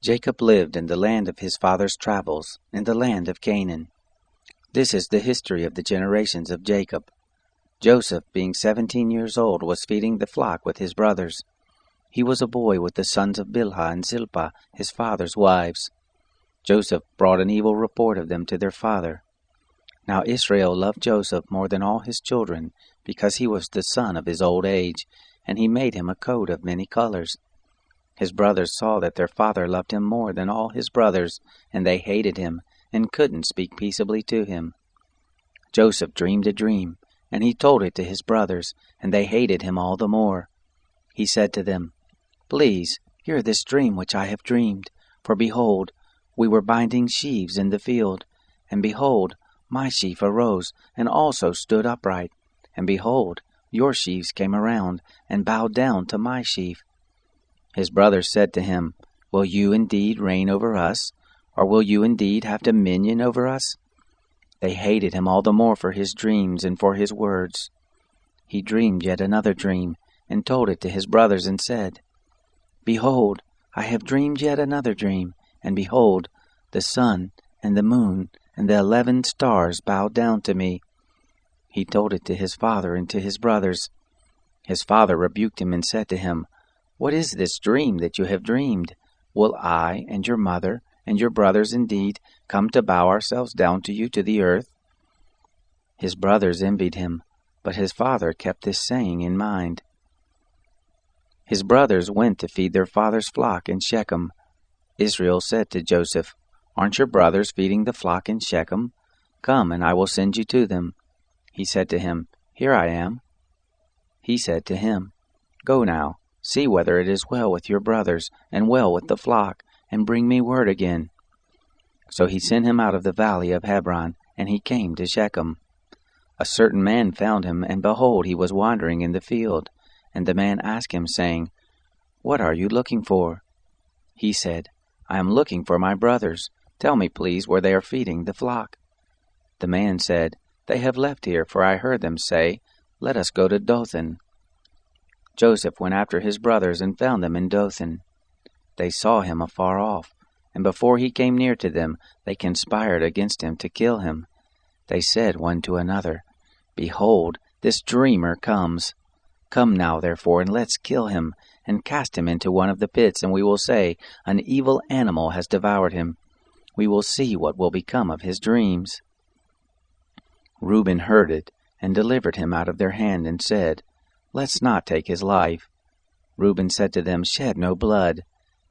Jacob lived in the land of his father's travels, in the land of Canaan. This is the history of the generations of Jacob. Joseph, being 17 years old, was feeding the flock with his brothers. He was a boy with the sons of Bilhah and Zilpah, his father's wives. Joseph brought an evil report of them to their father. Now Israel loved Joseph more than all his children, because he was the son of his old age, and he made him a coat of many colors. His brothers saw that their father loved him more than all his brothers, and they hated him, and couldn't speak peaceably to him. Joseph dreamed a dream, and he told it to his brothers, and they hated him all the more. He said to them, "Please, hear this dream which I have dreamed. For behold, we were binding sheaves in the field, and behold, my sheaf arose, and also stood upright. And behold, your sheaves came around, and bowed down to my sheaf." His brothers said to him, "Will you indeed reign over us? Or will you indeed have dominion over us?" They hated him all the more for his dreams and for his words. He dreamed yet another dream, and told it to his brothers, and said, "Behold, I have dreamed yet another dream, and behold, the sun and the moon and the 11 stars bowed down to me." He told it to his father and to his brothers. His father rebuked him and said to him, "What is this dream that you have dreamed? Will I and your mother and your brothers indeed come to bow ourselves down to you to the earth?" His brothers envied him, but his father kept this saying in mind. His brothers went to feed their father's flock in Shechem. Israel said to Joseph, "Aren't your brothers feeding the flock in Shechem? Come, and I will send you to them." He said to him, "Here I am." He said to him, "Go now, see whether it is well with your brothers, and well with the flock, and bring me word again." So he sent him out of the valley of Hebron, and he came to Shechem. A certain man found him, and behold, he was wandering in the field. And the man asked him, saying, "What are you looking for?" He said, "I am looking for my brothers. Tell me, please, where they are feeding the flock." The man said, "They have left here, for I heard them say, 'Let us go to Dothan.'" Joseph went after his brothers and found them in Dothan. They saw him afar off, and before he came near to them, they conspired against him to kill him. They said one to another, "Behold, this dreamer comes. Come now, therefore, and let's kill him, and cast him into one of the pits, and we will say, 'An evil animal has devoured him.' We will see what will become of his dreams." Reuben heard it, and delivered him out of their hand, and said, "Let's not take his life." Reuben said to them, "Shed no blood.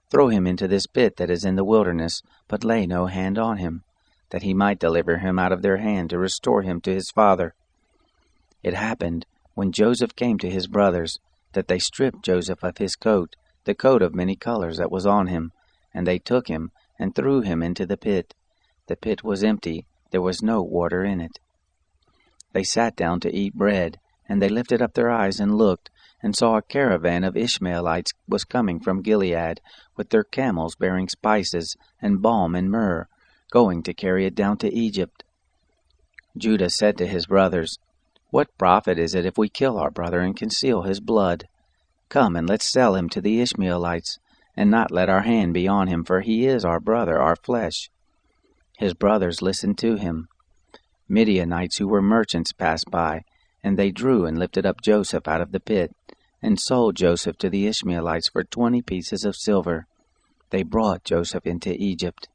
Throw him into this pit that is in the wilderness, but lay no hand on him, that he might deliver him out of their hand to restore him to his father." It happened, when Joseph came to his brothers, that they stripped Joseph of his coat, the coat of many colors that was on him, and they took him and threw him into the pit. The pit was empty, there was no water in it. They sat down to eat bread, and they lifted up their eyes and looked, and saw a caravan of Ishmaelites was coming from Gilead, with their camels bearing spices, and balm and myrrh, going to carry it down to Egypt. Judah said to his brothers, "What profit is it if we kill our brother and conceal his blood? Come, and let's sell him to the Ishmaelites, and not let our hand be on him, for he is our brother, our flesh." His brothers listened to him. Midianites who were merchants passed by, and they drew and lifted up Joseph out of the pit, and sold Joseph to the Ishmaelites for 20 pieces of silver. They brought Joseph into Egypt.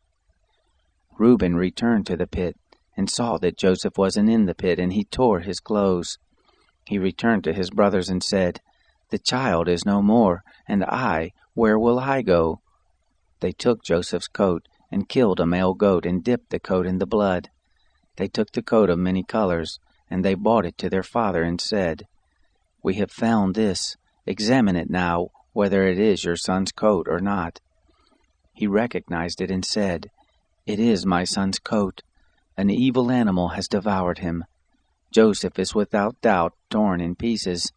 Reuben returned to the pit, and saw that Joseph wasn't in the pit, and he tore his clothes. He returned to his brothers and said, "The child is no more, and where will I go?" They took Joseph's coat, and killed a male goat, and dipped the coat in the blood. They took the coat of many colors, and they brought it to their father, and said, "We have found this. Examine it now, whether it is your son's coat or not." He recognized it and said, "It is my son's coat. An evil animal has devoured him. Joseph is without doubt torn in pieces."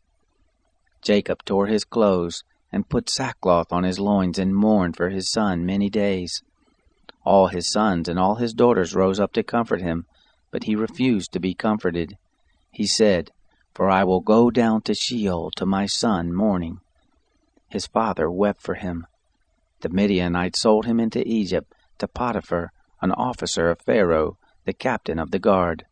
Jacob tore his clothes, and put sackcloth on his loins, and mourned for his son many days. All his sons and all his daughters rose up to comfort him, but he refused to be comforted. He said, "For I will go down to Sheol to my son mourning." His father wept for him. The Midianites sold him into Egypt to Potiphar, an officer of Pharaoh, the captain of the guard.